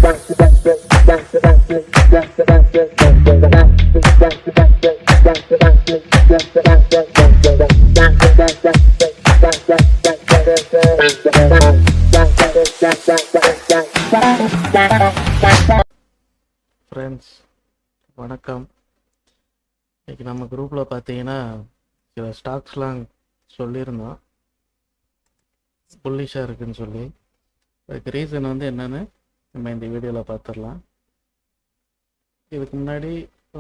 Friends வணக்கம். இன்றைக்கி நம்ம குரூப்பில் பார்த்தீங்கன்னா சில ஸ்டாக்ஸ்லாம் சொல்லியிருந்தோம் புல்லிஷாக இருக்குதுன்னு சொல்லி. அதுக்கு ரீசன் வந்து என்னென்னு நம்ம இந்த வீடியோவில் பார்த்துடலாம். இதுக்கு முன்னாடி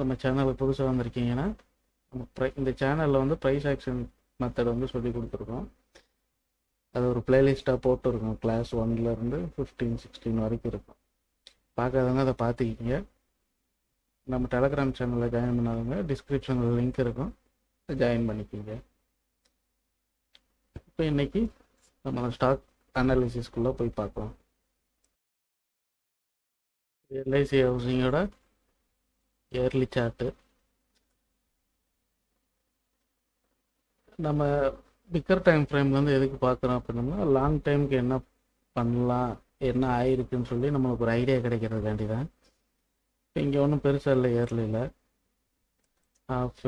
நம்ம சேனலுக்கு புதுசாக வந்திருக்கீங்கன்னா இந்த சேனலில் வந்து ப்ரைஸ் ஆக்ஷன் மெத்தட் வந்து சொல்லி கொடுத்துருக்கோம். அது ஒரு பிளேலிஸ்ட்டாக போட்டுருக்கோம். கிளாஸ் 1லேருந்து 15-16 வரைக்கும் இருக்கும். பார்க்காதவங்க அதை பார்த்துக்கிங்க. நம்ம டெலகிராம் சேனலில் ஜாயின் பண்ணாதவங்க டிஸ்கிரிப்ஷனில் லிங்க் இருக்கும், ஜாயின் பண்ணிக்கிங்க. இப்போ இன்றைக்கி நம்ம ஸ்டாக் அனாலிசிஸ்குள்ளே போய் பார்க்கலாம். எல்ஐசி ஹவுசிங்கோட இயர்லி சார்ட்டு. நம்ம பிக்கர் டைம் ஃப்ரேம்லேருந்து எதுக்கு பார்க்குறோம் அப்படின்னா, லாங் டைமுக்கு என்ன பண்ணலாம், என்ன ஆயிருக்குன்னு சொல்லி நம்மளுக்கு ஒரு ஐடியா கிடைக்கிறதுக்காண்டி தான். இங்கே ஒன்றும் பெருசாக இல்லை, இயர்லியில் ஹாஃப்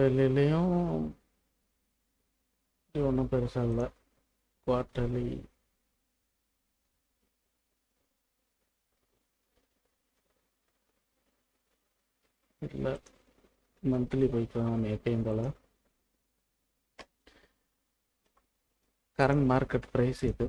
இயர்லிலையும் ஒன்றும் பெருசாக இல்லை. குவார்ட்டர்லி இல்லை, மந்த்லி போய்க்கலாம் நம்ம எப்பயும் போல். கரண்ட் மார்க்கெட் ப்ரைஸ் இது.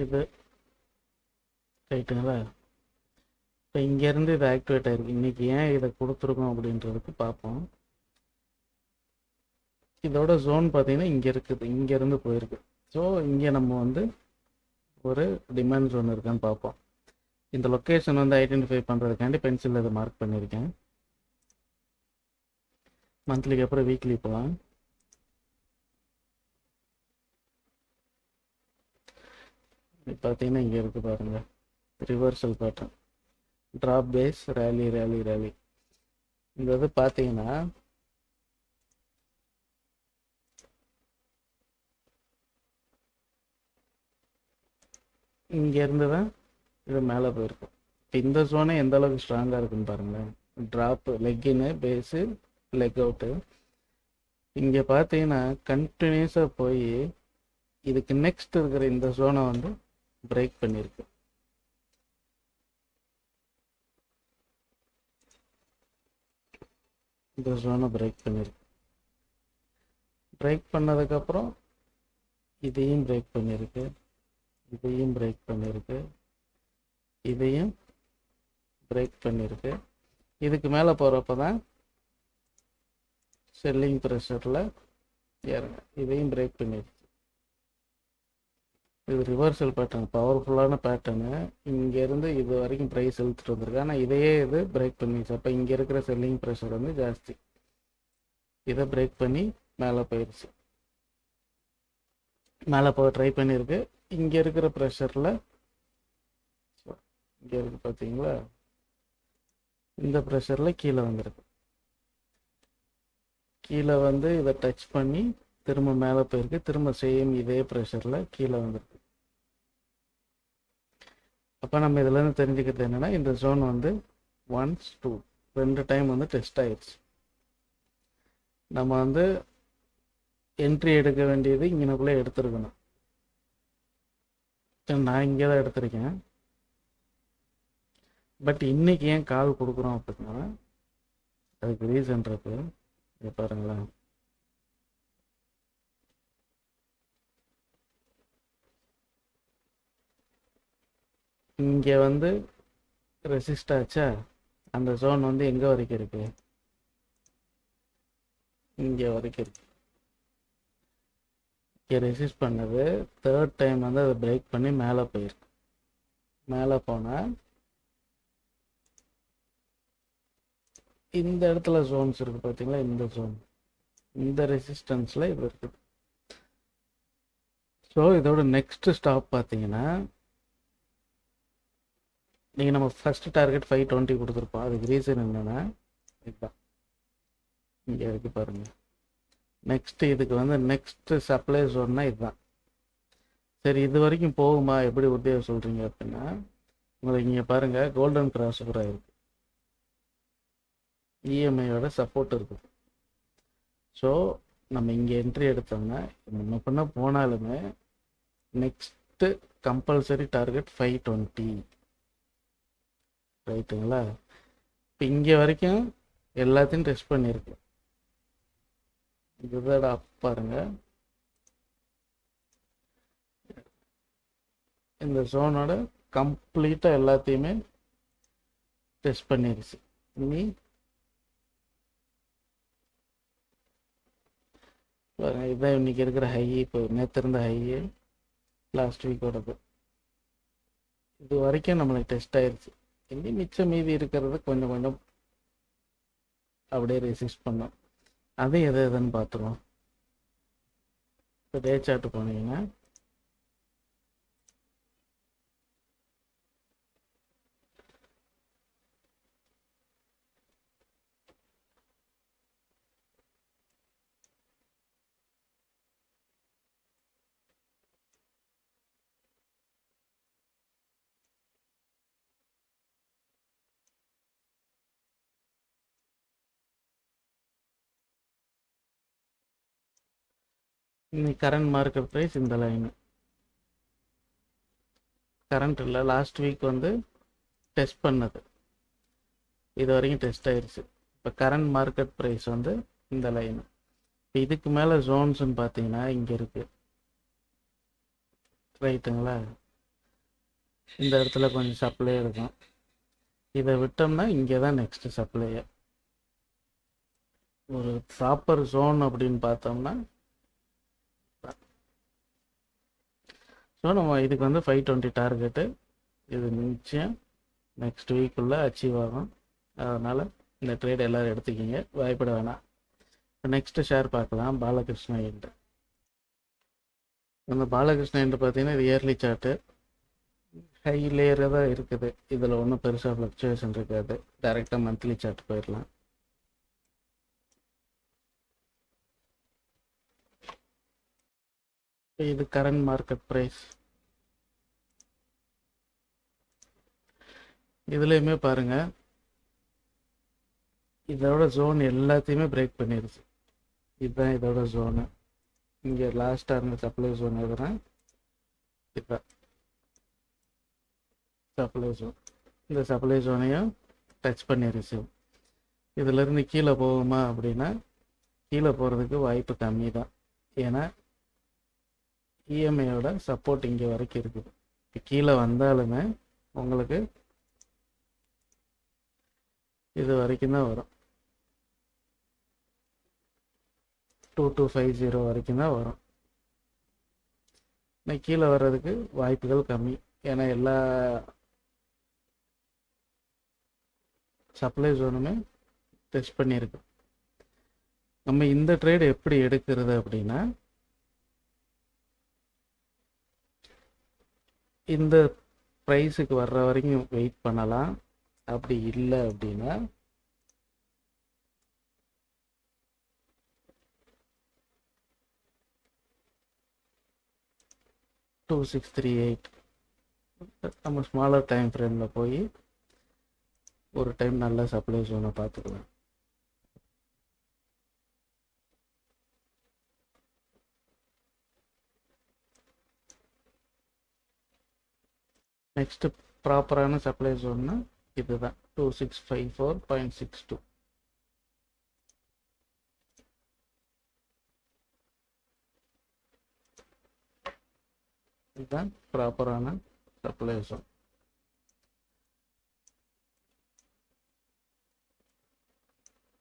இது ரைட்டுங்களா? இப்போ இங்கேருந்து இது ஆக்டிவேட் ஆகிருக்கு. இன்றைக்கி ஏன் இதை கொடுத்துருக்கோம் அப்படின்றதுக்கு பார்ப்போம். இதோட ஜோன் பார்த்திங்கன்னா இங்கே இருக்குது, இங்கேருந்து போயிருக்கு. ஸோ இங்கே நம்ம வந்து ஒரு டிமாண்ட் ஜோன் இருக்கான்னு பார்ப்போம். இந்த லொக்கேஷன் வந்து ஐடென்டிஃபை பண்ணுறதுக்காண்டி பென்சிலில் இதை மார்க் பண்ணியிருக்கேன். மந்த்லிக்கு அப்புறம் வீக்லி போகலாம். இப்போ பார்த்தீங்கன்னா இங்கே இருக்குது பாருங்கள், reversal pattern, drop base, rally rally rally. இந்த இது பார்த்தீங்கன்னா இங்கேருந்து தான் இது மேலே போயிருக்கும். இப்போ இந்த ஜோனே எந்த அளவுக்கு ஸ்ட்ராங்காக இருக்குன்னு பாருங்களேன். ட்ராப்பு, லெக்கின்னு, பேஸு, லெக் அவுட்டு. இங்கே பார்த்தீங்கன்னா கண்டினியூஸாக போய் இதுக்கு நெக்ஸ்ட் இருக்கிற இந்த ஜோனை வந்து பிரேக் பண்ணியிருக்கு. இந்த ஜோனை பிரேக் பண்ணியிருக்கு. பிரேக் பண்ணதுக்கப்புறம் இதையும் பிரேக் பண்ணியிருக்கு, இதையும் பிரேக் பண்ணியிருக்கு, இதையும் பிரேக் பண்ணியிருக்கு. இதுக்கு மேலே போகிறப்ப தான் செல்லிங் ப்ரெஷரில் ஏறுங்க. இதையும் பிரேக் பண்ணியிருக்கு. இது ரிவர்சல் பேட்டர்ன், பவர்ஃபுல்லான பேட்டர்னு. இங்கேருந்து இது வரைக்கும் ப்ரைஸ் இழுத்துட்டு வந்திருக்கு. ஆனால் இதையே இது பிரேக் பண்ணிடுச்சு. அப்போ இங்கே இருக்கிற செல்லிங் ப்ரெஷர் வந்து ஜாஸ்தி. இதை பிரேக் பண்ணி மேலே போயிடுச்சு. மேலே போக ட்ரை பண்ணியிருக்கு. இங்கே இருக்கிற ப்ரெஷரில் இங்கே இருக்குது பார்த்தீங்களா, இந்த ப்ரெஷரில் கீழே வந்திருக்கு. கீழே வந்து இதை டச் பண்ணி திரும்ப மேலே போயிருக்கு. திரும்ப சேம் இதே ப்ரெஷரில் கீழே வந்திருக்கு. அப்போ நம்ம இதிலேருந்து தெரிஞ்சுக்கிறது என்னென்னா, இந்த ஜோன் வந்து 1, 2 2 டைம் வந்து டெஸ்ட் ஆயிடுச்சு. நம்ம வந்து என்ட்ரி எடுக்க வேண்டியது இங்கனக்குள்ளே எடுத்துருக்கணும். நான் இங்கே தான் எடுத்திருக்கேன். பட் இன்றைக்கி ஏன் கால் கொடுக்குறோம் அப்படின்னா, அதுக்கு ரீசன் இருக்குது. இதை பாருங்களேன், இங்கே வந்து ரெசிஸ்ட் ஆச்சா, அந்த ஜோன் வந்து எங்கே வரைக்கும் இருக்கு, இங்கே வரைக்கும் இருக்கு. இங்கே ரெசிஸ்ட் பண்ணது தேர்ட் டைம் வந்து அதை பிரேக் பண்ணி மேலே போயிருக்கு. மேலே போனால் இந்த இடத்துல ஜோன்ஸ் இருக்குது பார்த்தீங்களா, இந்த ஜோன் இந்த ரெசிஸ்டன்ஸில் இது இருக்குது. ஸோ இதோட நெக்ஸ்ட் ஸ்டாப் பார்த்தீங்கன்னா, நீங்கள் நம்ம ஃபஸ்ட்டு டார்கெட் 520 கொடுத்துருப்போம். அதுக்கு ரீசன் என்னென்னா இதுதான், இங்கே இருக்கு பாருங்கள். நெக்ஸ்ட்டு இதுக்கு வந்து நெக்ஸ்ட்டு சப்ளை ஜோன்னா இதுதான். சரி, இது வரைக்கும் போகுமா, எப்படி உறுதியாக சொல்கிறீங்க அப்படின்னா, உங்களுக்கு இங்கே பாருங்கள் கோல்டன் கிராஸ் கூட இருக்குது, இஎம்ஐயோட சப்போர்ட் இருக்குது. ஸோ நம்ம இங்கே என்ட்ரி எடுத்தோம்னா நம்ம பண்ண போனாலுமே நெக்ஸ்ட்டு கம்பல்சரி டார்கெட் 520, ரைட்டுங்களா? இப்போ இங்கே வரைக்கும் எல்லாத்தையும் டெஸ்ட் பண்ணியிருக்கு. இதோட பாருங்க, இந்த ஜோனோட கம்ப்ளீட்டாக எல்லாத்தையுமே டெஸ்ட் பண்ணிருச்சு. இனி இதுதான் இன்னைக்கு இருக்கிற ஹை. இப்போ நேற்று இருந்த ஹை லாஸ்ட் வீக்கோடது இது வரைக்கும் நம்மளுக்கு டெஸ்ட் ஆயிடுச்சு. இனி மிச்சம் மீதி இருக்கிறது கொஞ்சம் கொஞ்சம் அப்படியே ரெசிஸ்ட் பண்ணோம். அது எதுன்னு பார்த்துருவோம். இப்போ டே சார்ட் போனீங்கன்னா இன்னைக்கு கரண்ட் மார்க்கெட் ப்ரைஸ் இந்த லைனு, கரண்ட் இல்லை, லாஸ்ட் வீக் வந்து டெஸ்ட் பண்ணது, இது வரைக்கும் டெஸ்ட் ஆயிடுச்சு. இப்போ கரண்ட் மார்க்கெட் ப்ரைஸ் வந்து இந்த லைனு. இப்போ இதுக்கு மேலே ஜோன்ஸ்ன்னு பார்த்தீங்கன்னா இங்கே இருக்குது, ரைட்டுங்களா? இந்த இடத்துல கொஞ்சம் சப்ளை இருக்கும். இதை விட்டோம்னா இங்கே தான் நெக்ஸ்ட்டு சப்ளையை. ஒரு ப்ராப்பர் ஜோன் அப்படின்னு பார்த்தோம்னா, ஸோ நம்ம இதுக்கு வந்து 520 டார்கெட்டு, இது நிச்சயம் நெக்ஸ்ட் வீக்குள்ளே அச்சீவ் ஆகும். அதனால் இந்த ட்ரேட் எல்லோரும் எடுத்துக்கிங்க, பயப்பட வேணாம். நெக்ஸ்ட்டு ஷேர் பார்க்கலாம், பாலகிருஷ்ணா எண்டு. அந்த பாலகிருஷ்ணா எண்டு பார்த்தீங்கன்னா இது இயர்லி சார்ட்டு, ஹை லேயராக தான் இருக்குது. இதில் ஒன்றும் பெருசாக ஃப்ளக்சுவேஷன் இருக்காது. டைரெக்டாக மந்த்லி சார்ட் போயிடலாம். இது கரண்ட் மார்க்கெட் ப்ரைஸ். இதுலேயுமே பாருங்கள், இதோட ஜோன் எல்லாத்தையுமே பிரேக் பண்ணிடுச்சு. இதுதான் இதோட ஜோனு. இங்கே லாஸ்ட்டாக இருந்த சப்ளை ஜோன் எதுனா இதுதான் சப்ளை ஜோன். இந்த சப்ளை ஜோனையும் டச் பண்ணிடுச்சு. இதிலேருந்து கீழே போகுமா அப்படின்னா கீழே போகிறதுக்கு வாய்ப்பு கம்மி தான். ஏன்னா இஎம்ஐயோட சப்போர்ட் இங்கே வரைக்கும் இருக்குது. இப்போ கீழே வந்தாலுமே உங்களுக்கு இது வரைக்கும் தான் வரும், 2250 வரைக்கும் தான் வரும். கீழே வர்றதுக்கு வாய்ப்புகள் கம்மி. ஏன்னா எல்லா சப்ளை ஜோனுமே டெஸ்ட் பண்ணியிருக்கு. நம்ம இந்த ட்ரேட் எப்படி எடுக்கிறது அப்படின்னா, இந்த ப்ரைஸுக்கு வர்ற வரைக்கும் வெயிட் பண்ணலாம். அப்படி இல்லை அப்படின்னா $2638 நம்ம ஸ்மாலர் டைம் ஃப்ரேமில் போய் ஒரு டைம் நல்ல சப்ளை ஜோனை பார்த்துக்கலாம். நெக்ஸ்ட்டு ப்ராப்பரான சப்ளை ஜோன்னா இதுதான் 2654.62. இதுதான் ப்ராப்பரான சப்ளை ஜோன்.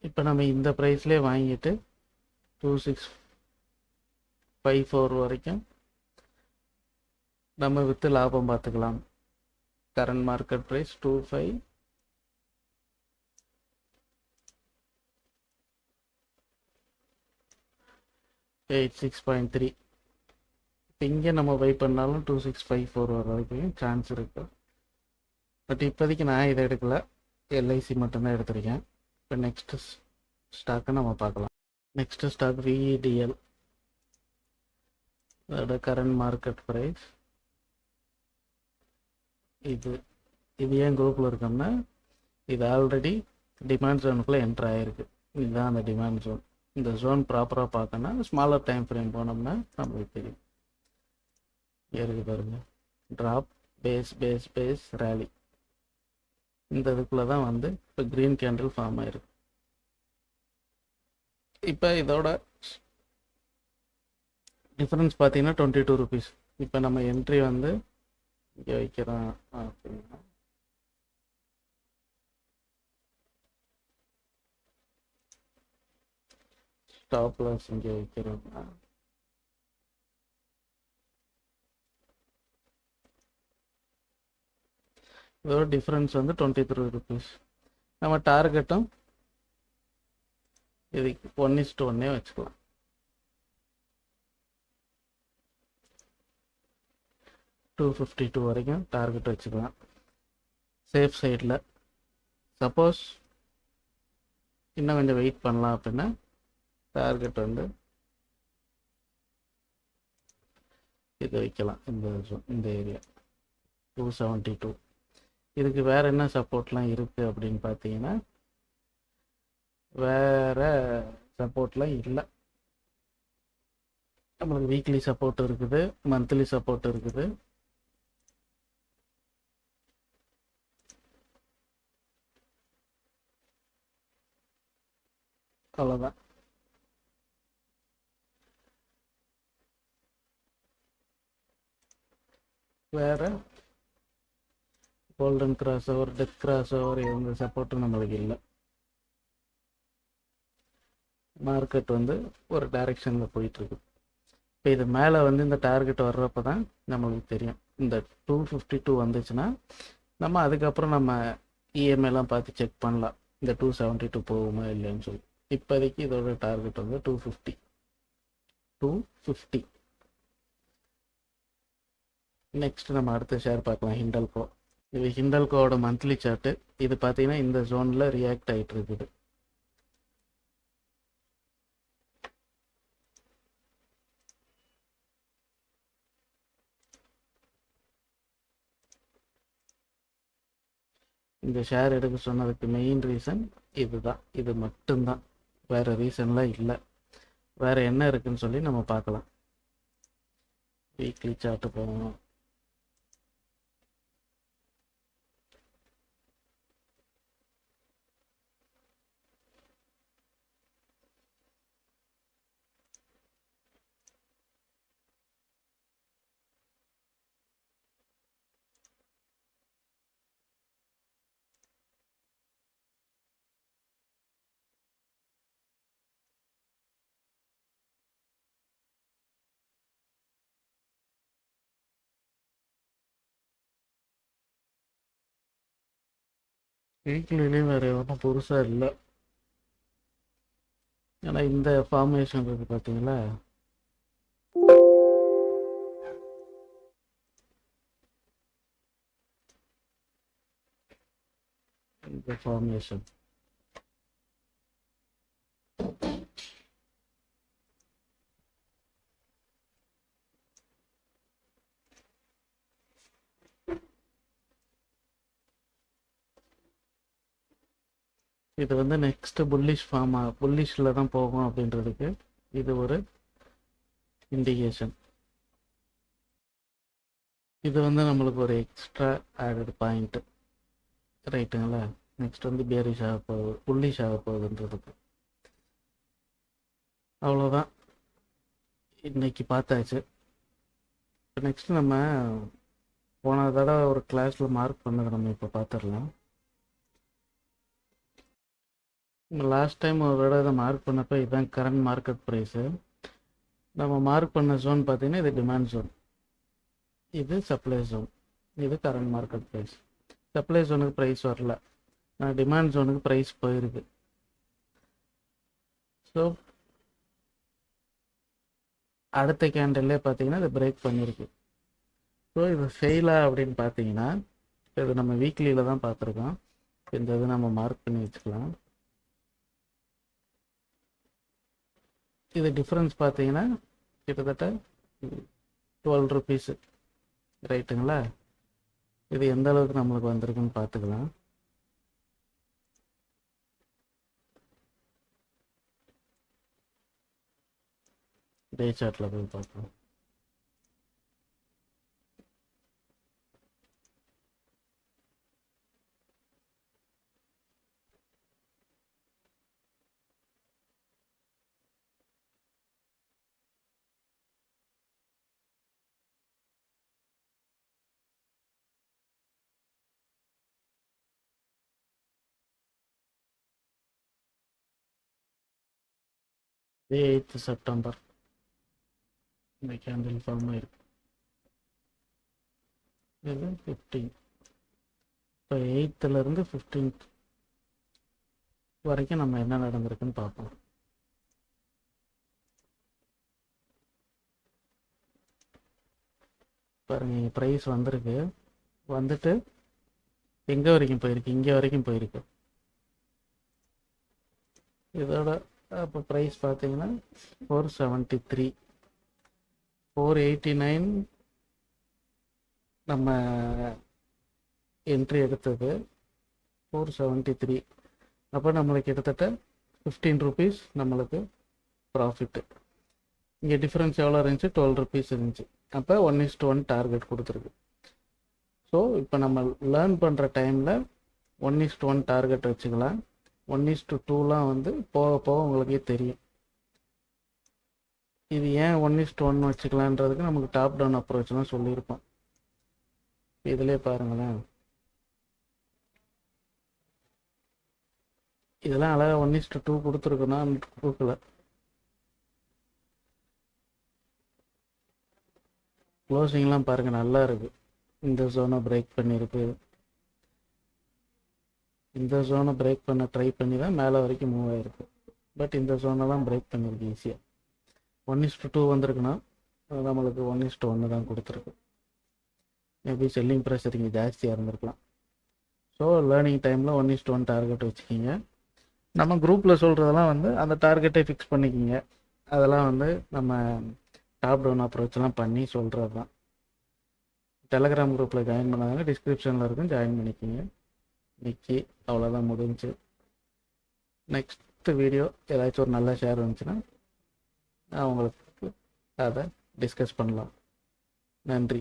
இப்போ நம்ம இந்த ப்ரைஸ்லேயே வாங்கிட்டு 2654 வரைக்கும் நம்ம விற்று லாபம் பார்த்துக்கலாம். Current market price 25 . 86.3. இப்போ இங்கே நம்ம பை பண்ணாலும் 2654 வர வரைக்கும் சான்ஸ் இருக்குது. பட் இப்போதைக்கு நான் இதை எடுக்கல, எல்ஐசி மட்டும்தான் எடுத்திருக்கேன். இப்போ நெக்ஸ்ட்டு ஸ்டாக்கை நம்ம பார்க்கலாம். Next stock VEDL. அதோட கரண்ட் மார்க்கெட் ப்ரைஸ் இது ஏன் குரூப்பில் இருக்கோம்னா, இது ஆல்ரெடி டிமாண்ட் ஜோனுக்குள்ளே என்ட்ரு ஆகிருக்கு. இதுதான் அந்த டிமாண்ட் ஜோன். இந்த ஜோன் ப்ராப்பராக பார்க்கணுன்னா ஸ்மாலர் டைம் ஃப்ரேம் போனோம்னா நம்மளுக்கு தெரியும். ஏறுது பாருங்க, drop base base base rally. இந்த இதுக்குள்ளே தான் வந்து இப்போ க்ரீன் கேண்டில் ஃபார்ம் ஆயிருக்கு. இப்போ இதோட டிஃப்ரென்ஸ் பார்த்தீங்கன்னா 22 ருபீஸ். இப்போ நம்ம என்ட்ரி வந்து இங்கே வைக்கிறோம் அப்படின்னா ஸ்டாப் லாஸ் இங்கே வைக்கிறோம்னா இதோட டிஃப்ரென்ஸ் வந்து 23 ருபீஸ். நம்ம டார்கெட்டும் இதுக்கு 1:1 வச்சுக்கலாம். $252 வரைக்கும் டார்கெட் வச்சுக்கலாம் சேஃப் சைடில். சப்போஸ் இன்னும் கொஞ்சம் வெயிட் பண்ணலாம் அப்படின்னா டார்கெட் வந்து இது வைக்கலாம். இந்த ஏரியா 272. இதுக்கு வேறு என்ன சப்போர்ட்லாம் இருக்குது அப்படின்னு பார்த்தீங்கன்னா, வேறு சப்போர்ட்லாம் இல்லை. நம்மளுக்கு வீக்லி சப்போர்ட் இருக்குது, மந்த்லி சப்போர்ட் இருக்குது. அவ்வளோதான். வேறு golden cross over, death cross over எந்த சப்போர்ட்டும் நம்மளுக்கு இல்லை. மார்க்கெட் வந்து ஒரு டைரெக்ஷனில் போயிட்டுருக்கு. இப்போ இது மேலே வந்து இந்த டார்கெட் வர்றப்போ தான் நம்மளுக்கு தெரியும். இந்த 252 வந்துச்சுன்னா நம்ம அதுக்கப்புறம் நம்ம இஎம்ஐலாம் பார்த்து செக் பண்ணலாம், இந்த 272 போகுமா இல்லைன்னு சொல்லி. இப்போதைக்கு இதோட டார்கெட் வந்து 250. நெக்ஸ்ட் நம்ம அடுத்த ஷேர் பார்க்கலாம், ஹிண்டல்கோ. இது ஹிண்டல்கோவோட மந்த்லி சார்ட்டு. இது பார்த்தீங்கன்னா இந்த ஜோனில் ரியாக்ட் ஆகிட்டு இருக்குது. இந்த ஷேர் எடுக்க சொன்னதுக்கு மெயின் ரீசன் இதுதான், இது மட்டும்தான், வேறு ரீசன்லாம் இல்லை. வேறு என்ன இருக்குன்னு சொல்லி நம்ம பார்க்கலாம். வீக்லி சார்ட்டு போகணும். வீக்லிலையும் வேறு ஒன்றும் புதுசாக இல்லை. ஏன்னா இந்த ஃபார்மேஷன் இருக்குது பார்த்தீங்களா, இந்த ஃபார்மேஷன் இது வந்து நெக்ஸ்ட் புல்லிஷில் தான் போகும் அப்படின்றதுக்கு இது ஒரு இண்டிகேஷன். இது வந்து நம்மளுக்கு ஒரு எக்ஸ்ட்ரா ஆடட் பாயிண்ட், ரைட்டுங்களா. நெக்ஸ்ட் வந்து பேரிஷ் ஆக போகுது, புல்லிஷ் ஆக போகுதுன்றதுக்கு. அவ்வளோதான், இன்னைக்கு பார்த்தாச்சு. நெக்ஸ்ட் நம்ம போன தடவை ஒரு கிளாஸில் மார்க் பண்ணதை நம்ம இப்போ பார்த்துடலாம். லாஸ்ட் டைம் ஒரு தடவை இதை மார்க் பண்ணப்போ இதுதான் கரண்ட் மார்க்கெட் ப்ரைஸு. நம்ம மார்க் பண்ண ஜோன் பார்த்தீங்கன்னா இது டிமாண்ட் ஜோன், இது சப்ளை ஜோன், இது கரண்ட் மார்க்கெட் ப்ரைஸ். சப்ளை ஜோனுக்கு ப்ரைஸ் வரல, டிமாண்ட் ஜோனுக்கு ப்ரைஸ் போயிருக்கு. ஸோ அடுத்த கேண்டில்லே பார்த்தீங்கன்னா இது பிரேக் பண்ணியிருக்கு. ஸோ இது ஃபெயிலா அப்படின்னு பார்த்தீங்கன்னா, இது நம்ம வீக்லியில் தான் பார்த்துருக்கோம். இந்த இது நம்ம மார்க் பண்ணி வச்சுக்கலாம். இது டிஃப்ரென்ஸ் பார்த்தீங்கன்னா கிட்டத்தட்ட 12 ருபீஸு, ரைட்டுங்களா? இது எந்த அளவுக்கு நம்மளுக்கு வந்திருக்குன்னு பார்த்துக்கலாம். டே சார்ட்டில் போய் பார்க்கலாம். இது 8th செப்டம்பர் இந்த கேண்டில் ஃபார்ம் ஆயிருக்கு. இது 15. இப்போ 8th to 15th வரைக்கும் நம்ம என்ன நடந்திருக்குன்னு பார்ப்போம். பாருங்க, ப்ரைஸ் வந்திருக்கு, வந்துட்டு எங்கே வரைக்கும் போயிருக்கு? இங்கே வரைக்கும் போயிருக்கு. இதோட அப்போ ப்ரைஸ் பார்த்தீங்கன்னா 473, 489 நம்ம என்ட்ரி எடுத்தது, 473. அப்போ நம்மளுக்கு கிட்டத்தட்ட 15 ருபீஸ் நம்மளுக்கு ப்ராஃபிட்டு. இங்கே டிஃப்ரென்ஸ் எவ்வளோ இருந்துச்சு? 12 ருபீஸ் இருந்துச்சு. அப்போ 1:1 டார்கெட் கொடுத்துருக்கு. ஸோ இப்போ நம்ம லேர்ன் பண்ணுற டைமில் 1:1 டார்கெட் வச்சுக்கலாம். 1:2லாம் வந்து போக போக உங்களுக்கே தெரியும். இது ஏன் 1:1 வச்சுக்கலான்றதுக்கு நமக்கு டாப் டவுன் அப்ரோச்லாம் சொல்லியிருப்போம். இதிலே பாருங்களேன், இதெல்லாம் அழகாக 1:2 கொடுத்துருக்குன்னா கொடுக்கல. க்ளோசிங்லாம் பாருங்கள், நல்லா இருக்குது. இந்த ஜோனை பிரேக் பண்ணியிருக்கு. இந்த ஜோனை பிரேக் பண்ண ட்ரை பண்ணி தான் மேலே வரைக்கும் மூவ் ஆகிருக்கு. பட் இந்த ஜோனை தான் பிரேக் பண்ணியிருக்கு ஈஸியாக. 1:2 வந்திருக்குன்னா நம்மளுக்கு 1:1 தான் கொடுத்துருக்கு. மேபி செல்லிங் ப்ரெஷர் இங்கே ஜாஸ்தியாக இருந்திருக்கலாம். ஸோ லேர்னிங் டைமில் 1:1 டார்கெட் வச்சுக்கிங்க. நம்ம குரூப்பில் சொல்கிறதெல்லாம் வந்து அந்த டார்கெட்டை ஃபிக்ஸ் பண்ணிக்கிங்க. அதெல்லாம் வந்து நம்ம டாப் டவுன் அப்ரோச்லாம் பண்ணி சொல்கிறது தான். டெலகிராம் குரூப்பில் ஜாயின் பண்ணாதாங்க, டிஸ்கிரிப்ஷனில் இருக்கும், ஜாயின் பண்ணிக்கிங்க. இன்னைக்கு அவ்வளோதான், முடிஞ்சு. நெக்ஸ்ட் வீடியோ ஏதாச்சும் ஒரு நல்ல ஷேர் வந்துச்சுன்னா நான் உங்களுக்கு அதை டிஸ்கஸ் பண்ணலாம். நன்றி.